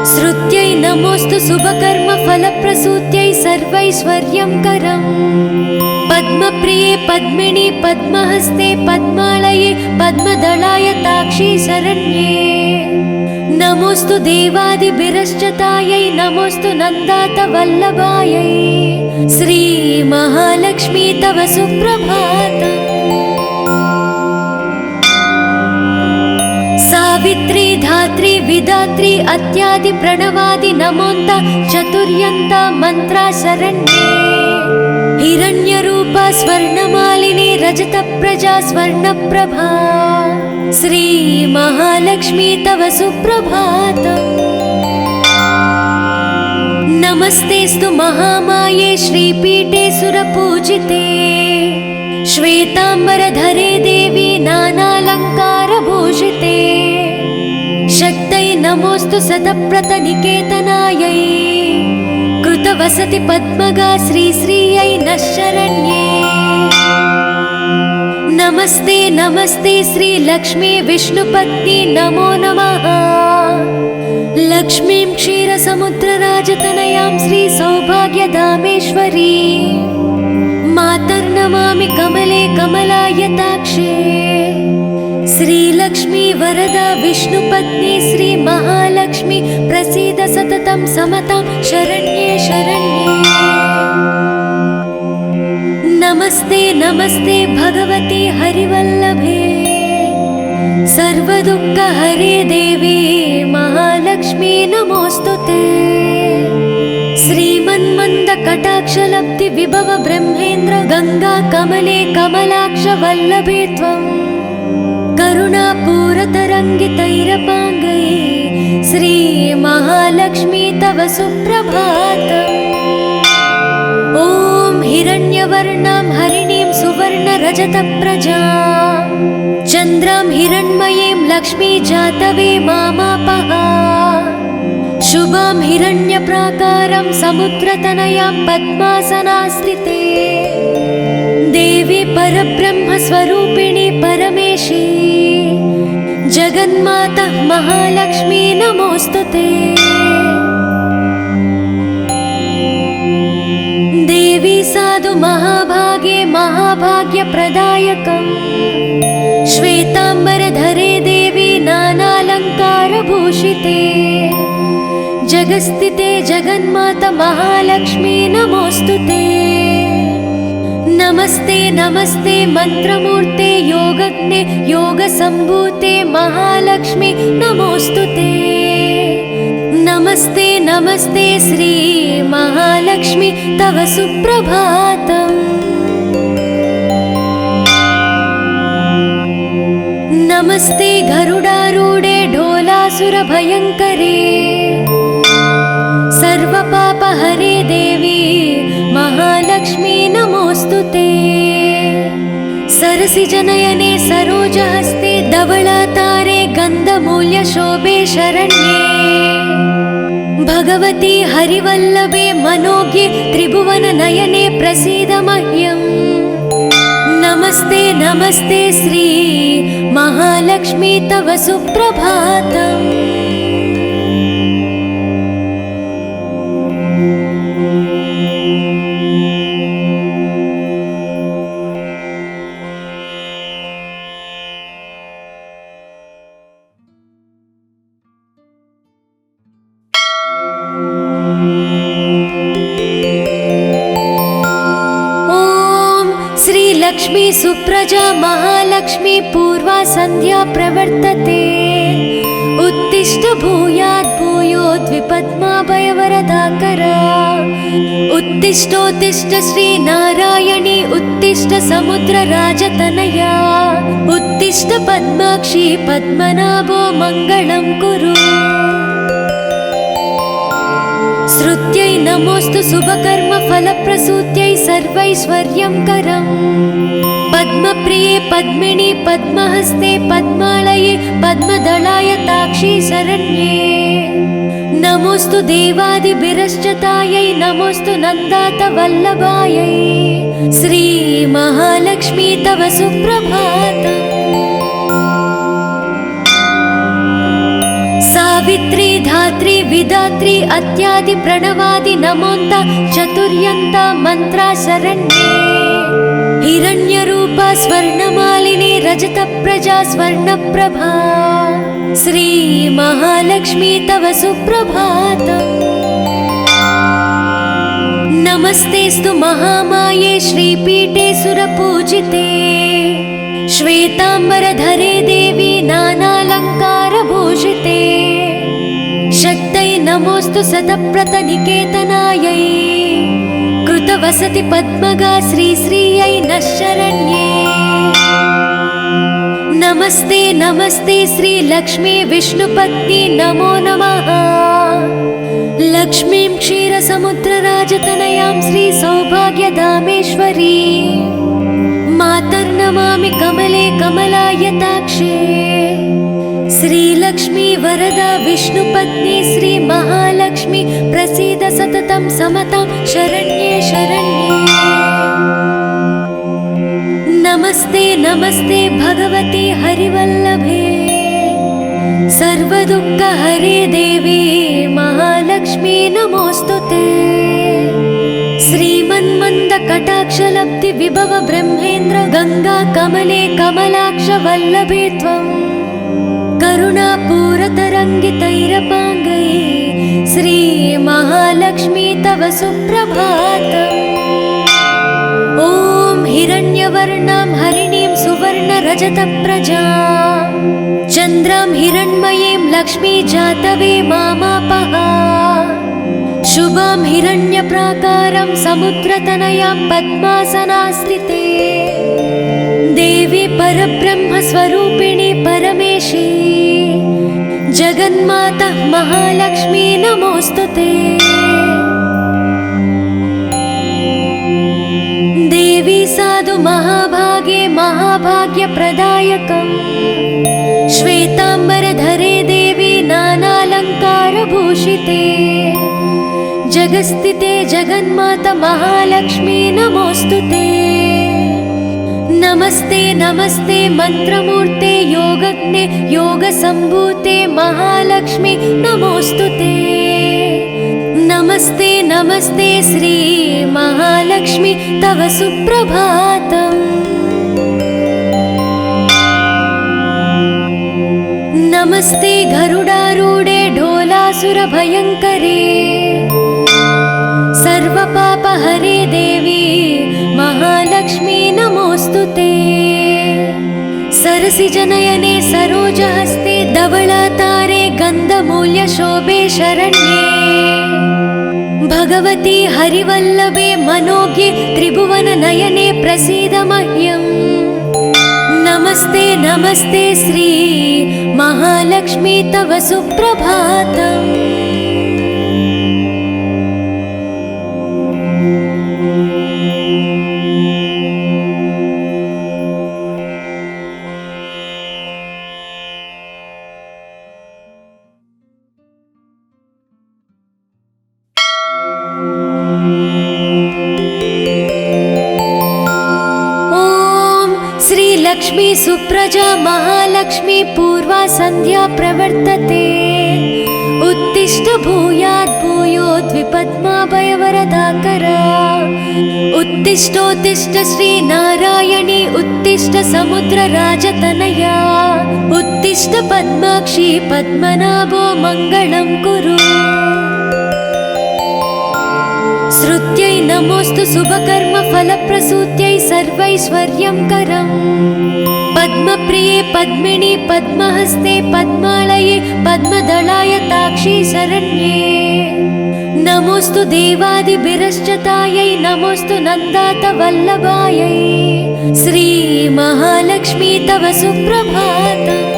श्रुत्यै नमोस्तु शुभकर्म फलप्रसूत्यै सर्वैश्वर्यं करम्। पद्मप्रिये पद्मिनी पद्महस्ते पद्मालये पद्मदलाय ताक्षी शरण्ये। नमोस्तु देवादिभिरश्चतायै नमोस्तु नन्दात वल्लभायै। श्री महालक्ष्मी तव सुप्रभातम्। सावित्री धात्री विधात्री अत्यादि प्रणवादि नमोन्त चतुर्यन्त मंत्रा शरण्ये। हिरण्यरूपा स्वर्णमालिनी रजतप्रजा स्वर्णप्रभा। श्री महालक्ष्मी तव सुप्रभातम्। नमस्तेस्तु महामाये श्रीपीठे सुरपूजिते। श्वेतांबरधरे देवी नानालङ्कारभूषिते। शक्तये नमोस्तु शतप्रतनिकेतनायै। कृतवसति पद्मगा श्रीश्रियै नः शरण्ये। नमस्ते नमस्ते श्री लक्ष्मी विष्णुपत्नी नमो नमः। लक्ष्मीं क्षीरसमुद्रराजतनयां श्री सौभाग्यधामेश्वरी मातर्नमामि कमले कमलायताक्षे। श्रीलक्ष्मी वरदा विष्णुपत्नी श्री महालक्ष्मी प्रसीद सततं समतां शरण्ये शरण्ये। नमस्ते नमस्ते भगवती हरिवल्लभे सर्वदुःखहरे देवी महालक्ष्मी नमोस्तुते। श्रीमन्मन्द कटाक्षलब्धि विभव ब्रह्मेन्द्र गंगा कमले कमलाक्ष वल्लभे त्वं। करुणापूरतरङ्गितैरपाङ्गै श्री महालक्ष्मी तव सुप्रभातम्। ॐ हिरण्यवर्णां हरिणीं सुवर्णरजतप्रजां चन्द्रां हिरण्मयीं लक्ष्मी जातवे मामापः। शुभां हिरण्यप्राकारं समुद्रतनयां पद्मासनास्थिते। देवी परब्रह्मस्वरूपिणी परमेशी जगन्माता महालक्ष्मी नमोस्तुते। देवी साधु महाभागे महाभाग्यप्रदायकम्। श्वेतांबरधरे देवी नानालङ्कारभूषिते। जगस्थिते जगन्माता महालक्ष्मी नमोस्तुते। नमस्ते नमस्ते मंत्रमूर्ते योगज्ञे योगसम्भूते महालक्ष्मी नमोस्तुते। नमस्ते नमस्ते श्री महालक्ष्मी तव सुप्रभातम्। नमस्ते गरुडारूढे ढोलासुरभयङ्करे सर्वपापहरे देवी महालक्ष्मी नमोऽस्तुते। सरसिजनयने सरोजहस्ते धवलातारे गन्धमूल्यशोभे शरण्ये। भगवती हरिवल्लभे मनोज्ञे त्रिभुवननयने प्रसीद मह्यम्। नमस्ते नमस्ते श्री महालक्ष्मी तव सुप्रभातम्। लक्ष्मी सुप्रजा महालक्ष्मी पूर्वा संध्या प्रवर्तते। उत्तिष्ठ भूयात् भूयोद्विपद्माभयवरदाकरा। उत्तिष्ठोत्तिष्ठ श्री नारायणी उत्तिष्ठ समुद्रराजतनया। उत्तिष्ठ पद्माक्षी पद्मनाभो मङ्गलं कुरु। श्रुत्यै नमोऽस्तु शुभकर्म फलप्रसूत्यै सर्वैश्वर्यं करम्। पद्मप्रिये पद्मिनी पद्महस्ते पद्मालये पद्मदलाय ताक्षी शरण्ये। नमोऽस्तु देवादिभिरश्चतायै नमोऽस्तु नन्दातवल्लभायै। श्री महालक्ष्मी तव सुप्रभातम्। सावित्री धात्री विधात्री अत्यादि प्रणवादि नमोन्त चतुर्यन्ता मंत्रा शरण्ये। हिरण्यरूपा स्वर्णमालिनी रजतप्रजा स्वर्णप्रभा। श्री महालक्ष्मी तव सुप्रभातम्। नमस्तेस्तु महामाये श्रीपीठे सुरपूजिते। श्वेतांबरधरे देवी नानालङ्कारभूषिते। शक्तै नमोऽस्तु शतप्रतनिकेतनायै। कृतवसति पद्मगा श्रीश्रियै नः शरण्ये। नमस्ते नमस्ते श्री लक्ष्मी विष्णुपत्नी नमो नमः। लक्ष्मीं क्षीरसमुद्रराजतनयां श्री सौभाग्यधामेश्वरी। मातर्नमामि कमले कमलायताक्षे। श्रीलक्ष्मी वरदा विष्णुपत्नी श्री महालक्ष्मी प्रसीद सततं समतां शरण्ये शरण्ये। नमस्ते नमस्ते भगवती हरिवल्लभे। सर्वदुःखहरे देवी महालक्ष्मी नमोऽस्तुते। श्रीमन्मन्दकटाक्षलब्धि विभव ब्रह्मेन्द्र गंगा कमले कमलाक्ष वल्लभे त्वम्। करुणापूरतरङ्गितैरपाङ्गै श्री महालक्ष्मी तव सुप्रभातम्। ॐ हिरण्यवर्णां हरिणीं सुवर्णरजतप्रजां चन्द्रां हिरण्मयीं लक्ष्मी जातवे मामापः। शुभां हिरण्यप्राकारं समुद्रतनयां पद्मासनास्थिते। देवी परब्रह्मस्वरूपिणी परमेशी जगन्माता महालक्ष्मी नमोऽस्तुते। देवी साधु महाभागे महाभाग्यप्रदायकम्। श्वेतांबरधरे देवी नानालङ्कारभूषिते। जगस्थिते जगन्माता महालक्ष्मी नमोऽस्तुते। नमस्ते नमस्ते मंत्रमूर्ते योगज्ञे योगसम्भूते महालक्ष्मी नमोऽस्तुते। नमस्ते नमस्ते श्री महालक्ष्मी तव सुप्रभातम्। नमस्ते गरुडारूढे ढोलासुरभयङ्करे। सर्वपापहरे देवी महालक्ष्मी नमोऽस्तुते। सरसिजनयने सरोजहस्ते धवलातारे गन्धमूल्यशोभे शरण्ये। भगवती हरिवल्लभे मनोज्ञे त्रिभुवननयने प्रसीद मह्यम्। नमस्ते नमस्ते श्री महालक्ष्मी तव सुप्रभातम्। श्रीलक्ष्मी सुप्रजा महालक्ष्मी पूर्वा सन्ध्या प्रवर्तते। उत्तिष्ठ भूयात् भूयोद्विपद्माभयवरदाकरा। उत्तिष्ठोत्तिष्ठ श्रीनारायणी उत्तिष्ठ समुद्रराजतनया। उत्तिष्ठ पद्माक्षी पद्मनाभो मङ्गलं कुरु। श्रुत्यै नमोऽस्तु शुभकर्म फलप्रसूत्यै सर्वैश्वर्यं करम्। पद्मप्रिये पद्मिनी पद्महस्ते पद्मालये पद्मदलाय ताक्षी शरण्ये। नमोऽस्तु देवादिभिरश्चतायै नमोऽस्तु नन्दात वल्लभायै। श्री महालक्ष्मी तव सुप्रभातम्।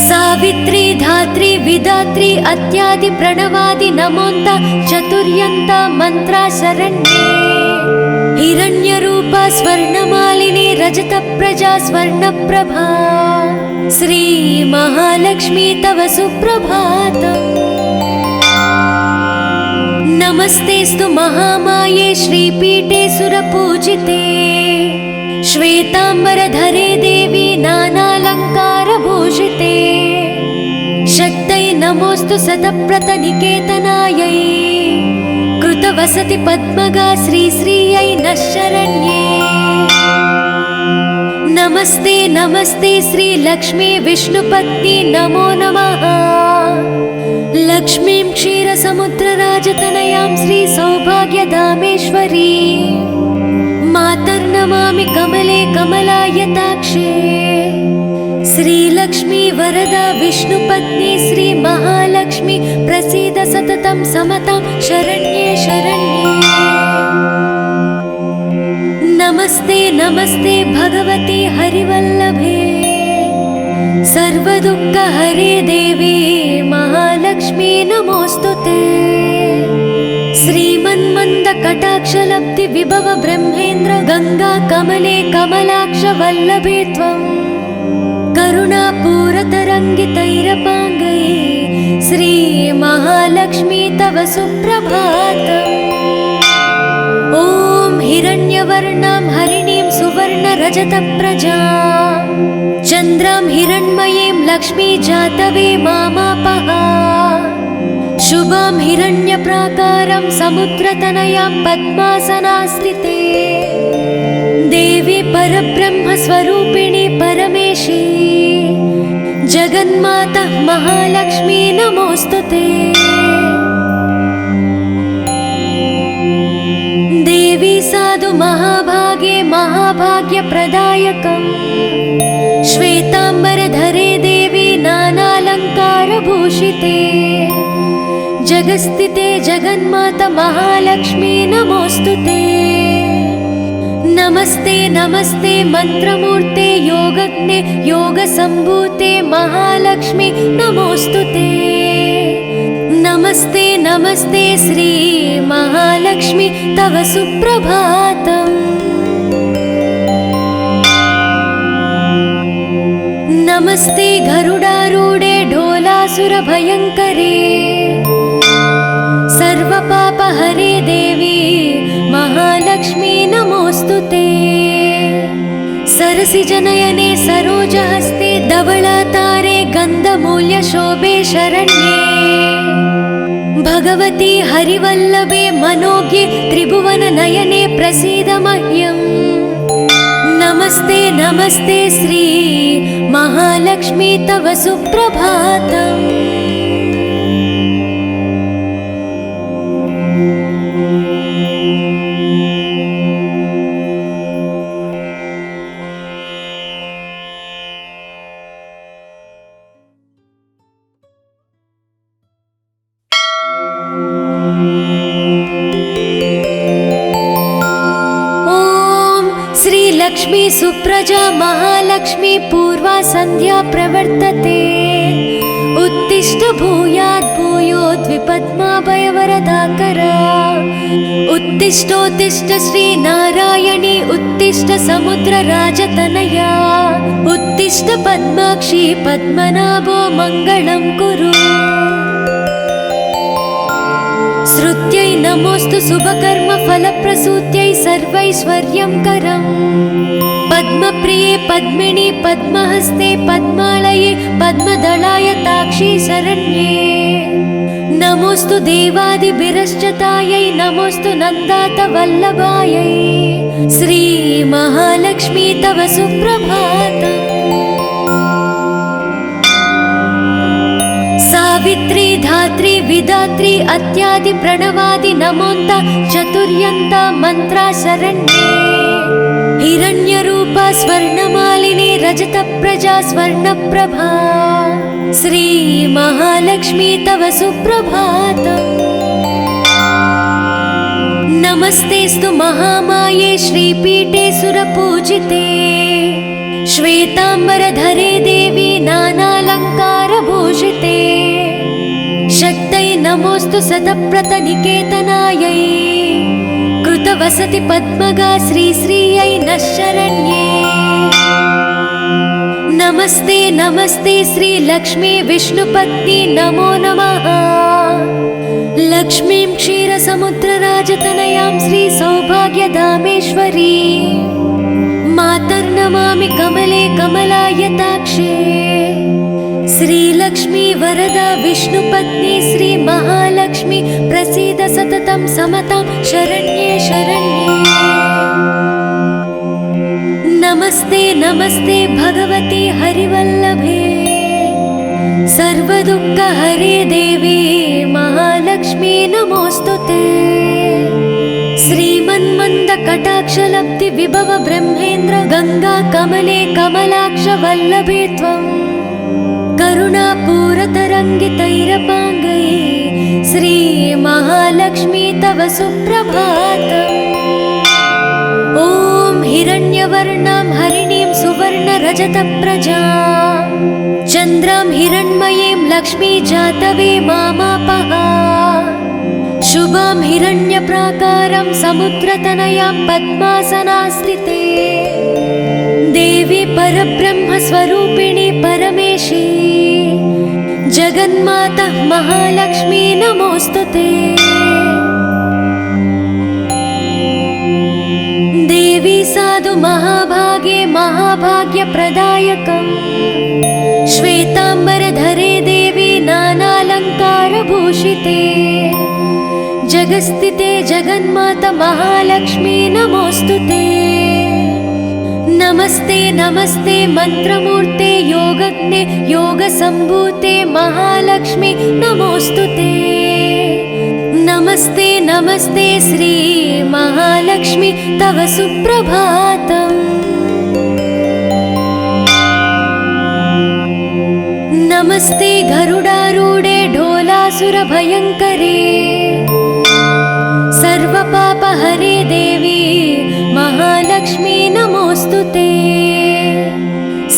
सावित्री धात्री विधात्री अत्यादि प्रणवादि नमोन्त चतुर्यन्त मंत्रा शरण्ये। हिरण्यरूपा स्वर्णमालिनी रजत प्रजा स्वर्णप्रभा। श्री महालक्ष्मी तव सुप्रभातम्। नमस्तेस्तु महामाये श्रीपीठे सुरपूजिते। श्वेतांबरधरे देवी नानालङ्कारभूषिते। शक्तै नमोऽस्तु शतप्रतनिकेतनायै। कृतवसति पद्मगा श्रीश्रियै नः शरण्ये। नमस्ते नमस्ते श्रीलक्ष्मी विष्णुपत्नी नमो नमः। लक्ष्मीं क्षीरसमुद्रराजतनयां श्रीसौभाग्यधामेश्वरी। मातर्नमामि कमले कमलायताक्षे। श्रीलक्ष्मी वरदा विष्णुपत्नी श्री महालक्ष्मी प्रसीद सततं समतां शरण्ये शरण्ये। नमस्ते नमस्ते भगवती हरिवल्लभे। सर्वदुःखहरे देवी महालक्ष्मी नमोऽस्तुते। श्रीमन्मन्दकटाक्षलब्धि विभव ब्रह्मेन्द्र गंगा कमले कमलाक्ष वल्लभे त्वं। करुणापूरतरङ्गितैरपाङ्गै श्री महालक्ष्मी तव सुप्रभातम्। ॐ हिरण्यवर्णां हरिणीं सुवर्णरजतप्रजां चन्द्रां हिरण्मयीं लक्ष्मी जातवे मामापः। शुभां हिरण्यप्राकारं समुद्रतनयां पद्मासनास्थिते। देवी परब्रह्मस्वरूपिणी परमेशी जगन्माता महालक्ष्मी नमोऽस्तुते। देवी साधु महाभागे महाभाग्यप्रदायकम्। श्वेतांबरधरे देवी नानालङ्कारभूषिते। जगस्थिते जगन्माता महालक्ष्मी नमोऽस्तुते। नमस्ते नमस्ते मंत्रमूर्ते योगज्ञे योगसम्भूते महालक्ष्मी नमोऽस्तुते। नमस्ते नमस्ते श्री महालक्ष्मी तव सुप्रभातम्। नमस्ते गरुडारूढे ढोलासुरभयङ्करे। सर्वपापहरे देवी महालक्ष्मी नमोऽस्तुते। सरसिजनयने सरोजहस्ते धवलातारे गन्धमूल्यशोभे शरण्ये। भगवती हरिवल्लभे मनोज्ञे त्रिभुवननयने प्रसीद मह्यम्। नमस्ते नमस्ते श्री महालक्ष्मी तव सुप्रभातम्। लक्ष्मी सुप्रजा महालक्ष्मी पूर्वा सन्ध्या प्रवर्तते। उत्तिष्ठ भूयात् भूयोद्विपद्माभयवरदाकरा। उत्तिष्ठोत्तिष्ठ श्रीनारायणी उत्तिष्ठ समुद्रराजतनया। उत्तिष्ठ पद्माक्षी पद्मनाभो मङ्गलं कुरु। श्रुत्यै नमोऽस्तु शुभकर्म फलप्रसूत्यै फलप्रसूत्यै सर्वैश्वर्यङ्करम् पद्मप्रिये पद्मिनि पद्महस्ते पद्मालये पद्मदलायताक्षी शरण्ये नमोस्तु देवादिभिरश्चतायै नमोस्तु नन्दातवल्लभायै श्री महालक्ष्मी तव सुप्रभातम् सावित्री धात्री विधात्री अत्यादि प्रणवादि नमोन्त चतुर्यन्त मन्त्रा शरण्ये हिरण्यरूपा स्वर्णमालिनी रजतप्रजा स्वर्णप्रभा श्री महालक्ष्मी तव सुप्रभातम् नमस्तेस्तु महामाये श्रीपीठे सुरपूजिते श्वेताम्बरधरे देवी नानालङ्कारभूषिते शक्तै नमोस्तु शतप्रतनिकेतनायै कृतवसति पद्मगा श्रीश्रियै नः शरण्ये नमस्ते नमस्ते श्रीलक्ष्मी विष्णुपत्नी नमो नमः लक्ष्मीं क्षीरसमुद्रराजतनयां श्रीसौभाग्यधामेश्वरी मातर्नमामि कमले कमलायताक्षे श्रीलक्ष्मी वरदा विष्णुपत्नी श्री महालक्ष्मी प्रसीद सततं समतां शरण्ये शरण्ये नमस्ते नमस्ते भगवती हरिवल्लभे सर्वदुःखहरे देवी महालक्ष्मी नमोस्तुते श्रीमन्मन्दकटाक्षलब्धि विभव ब्रह्मेन्द्र गंगा कमले कमलाक्ष वल्लभे त्वं करुणापूरतरङ्गितैरपाङ्गै श्री महालक्ष्मी तव सुप्रभातम् ॐ हिरण्यवर्णां हरिणीं सुवर्णरजतप्रजां चन्द्रां हिरण्मयीं लक्ष्मी जातवे मामापः शुभां हिरण्यप्राकारं समुद्रतनयां पद्मासनास्थिते देवी परब्रह्मस्वरूपिणी परमेशी जगन्माता महालक्ष्मी नमोस्तुते देवी साधु महाभागे महाभाग्यप्रदायकम् श्वेताम्बरधरे देवी नानालङ्कारभूषिते जगस्थिते जगन्माता महालक्ष्मी नमोस्तुते नमस्ते नमस्ते मंत्रमूर्ते योगज्ञे योगसम्भूते महालक्ष्मी नमोस्तुते नमस्ते नमस्ते श्री महालक्ष्मी तव सुप्रभातम् नमस्ते गरुडारूढे ढोलासुरभयङ्करे सर्वपापहरे देवी महालक्ष्मी नमोस्तुते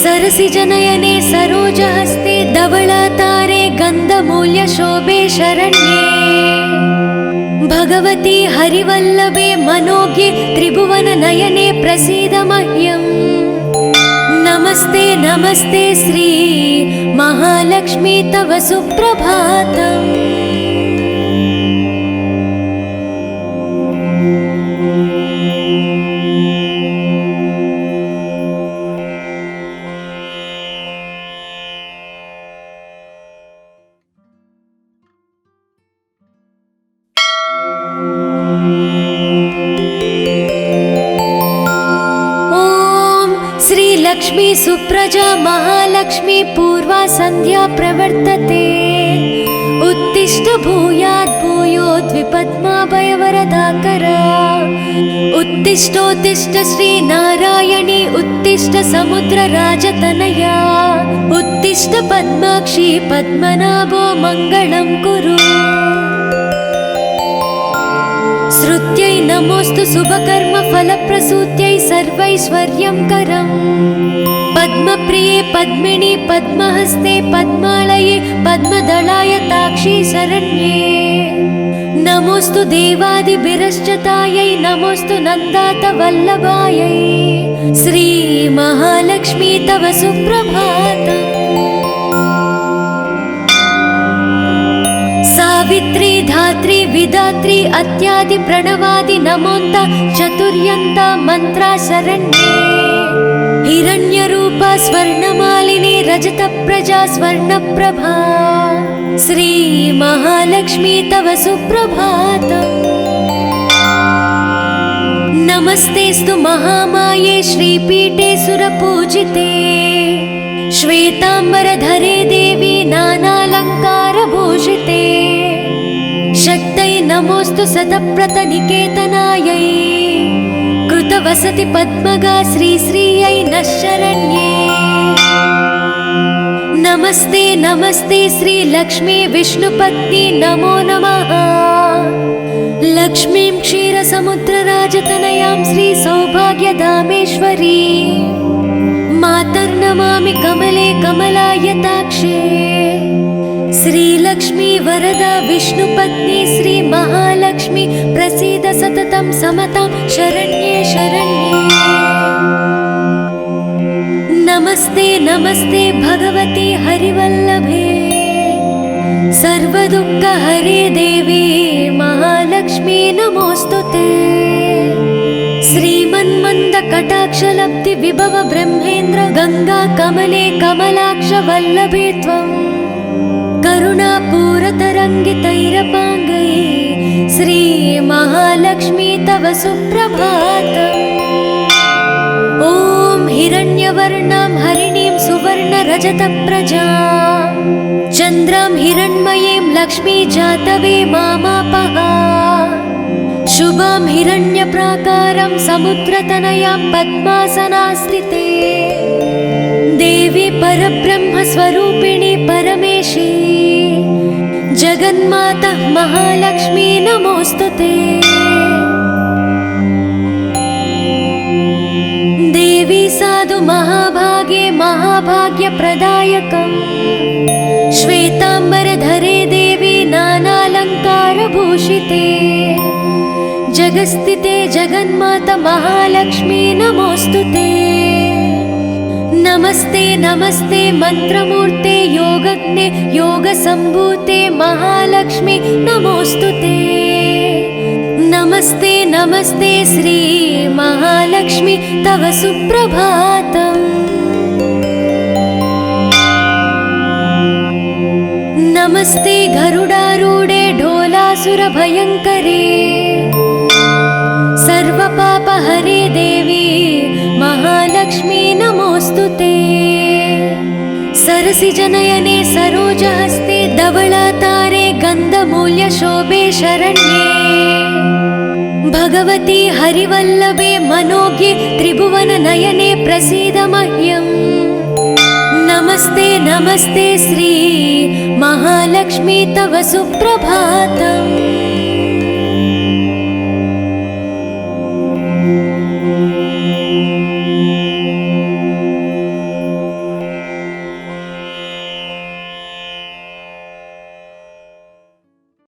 सरसिजनयने सरोजहस्ते धवलातारे गन्धमूल्यशोभे शरण्ये भगवती हरिवल्लभे मनोज्ञे त्रिभुवननयने प्रसीद मह्यम् नमस्ते नमस्ते श्री महालक्ष्मी तव सुप्रभातम् लक्ष्मी सुप्रजा महालक्ष्मी पूर्वा संध्या प्रवर्तते उत्तिष्ठ भूयात् भूयोद्विपद्माभयवरदाकरा उत्तिष्ठोत्तिष्ठ श्री नारायणी उत्तिष्ठ समुद्रराजतनया उत्तिष्ठ पद्माक्षी पद्मनाभो मङ्गलं कुरु श्रुत्यै नमोस्तु शुभकर्म फलप्रसूत्यै सर्वैश्वर्यङ्करम् पद्मप्रिये पद्मिनि पद्महस्ते पद्मालये पद्मदलायताक्षी शरण्ये नमोस्तु देवादिभिरश्चतायै नमोस्तु नन्दातवल्लभायै श्री महालक्ष्मी तव सुप्रभातम् सावित्री धात्री विधात्री अत्यादि प्रणवादि नमोन्त चतुर्यन्त मंत्रा शरण्ये हिरण्यरूपा स्वर्णमालिनी रजत प्रजा स्वर्णप्रभा श्री महालक्ष्मी तव सुप्रभातम्। नमस्तेस्तु महामाये श्रीपीठे सुरपूजिते श्वेतांबरधरे देवी नानालंकारभूषिते शक्तये नमोस्तु शतप्रतनिकेतनायै कृतवसति पद्मगा श्रीश्रियै नः शरण्ये। नमस्ते नमस्ते श्री लक्ष्मी विष्णुपत्नी नमो नमः। लक्ष्मीं क्षीरसमुद्रराजतनयां श्री सौभाग्यधामेश्वरी मातर्नमामि कमले कमलायताक्षे श्रीलक्ष्मी वरदा विष्णुपत्नी श्री महालक्ष्मी प्रसीद सततं समतां शरण्ये शरण्ये। नमस्ते नमस्ते भगवती हरिवल्लभे सर्वदुःखहरे देवी महालक्ष्मी नमोस्तुते। श्रीमन्मन्दकटाक्षलब्धि विभव ब्रह्मेन्द्र गंगा कमले कमलाक्ष वल्लभे त्वं करुणापूरतरङ्गितैरपाङ्गै श्री महालक्ष्मी तव सुप्रभातम्। ॐ हिरण्यवर्णां हरिणीं सुवर्णरजतप्रजां चन्द्रां हिरण्मयीं लक्ष्मी जातवे मामापः शुभां हिरण्यप्राकारं समुद्रतनयां पद्मासनास्थिते देवी परब्रह्मस्वरूपिणी परमेशी जगन्माता महालक्ष्मी नमोस्तुते। देवी साधु महाभागे महाभाग्यप्रदायकम् श्वेतांबरधरे देवी नानालंकारभूषिते जगस्थिते जगन्माता महालक्ष्मी नमोस्तुते। नमस्ते नमस्ते मंत्रमूर्ते योगज्ञे योगसंभूते महालक्ष्मी नमोस्तुते। नमस्ते नमस्ते श्री महालक्ष्मी तव सुप्रभातम्। नमस्ते गरुडारूढे ढोलासुरभयङ्करे सर्वपापहरे देवी महालक्ष्मी नमोस्तुते। सरसिजनयने सरोजहस्ते धवलातारे गन्धमूल्यशोभे शरण्ये भगवती हरिवल्लभे मनोज्ञे त्रिभुवननयने प्रसीद मह्यम्। नमस्ते नमस्ते श्री महालक्ष्मी तव सुप्रभातम्।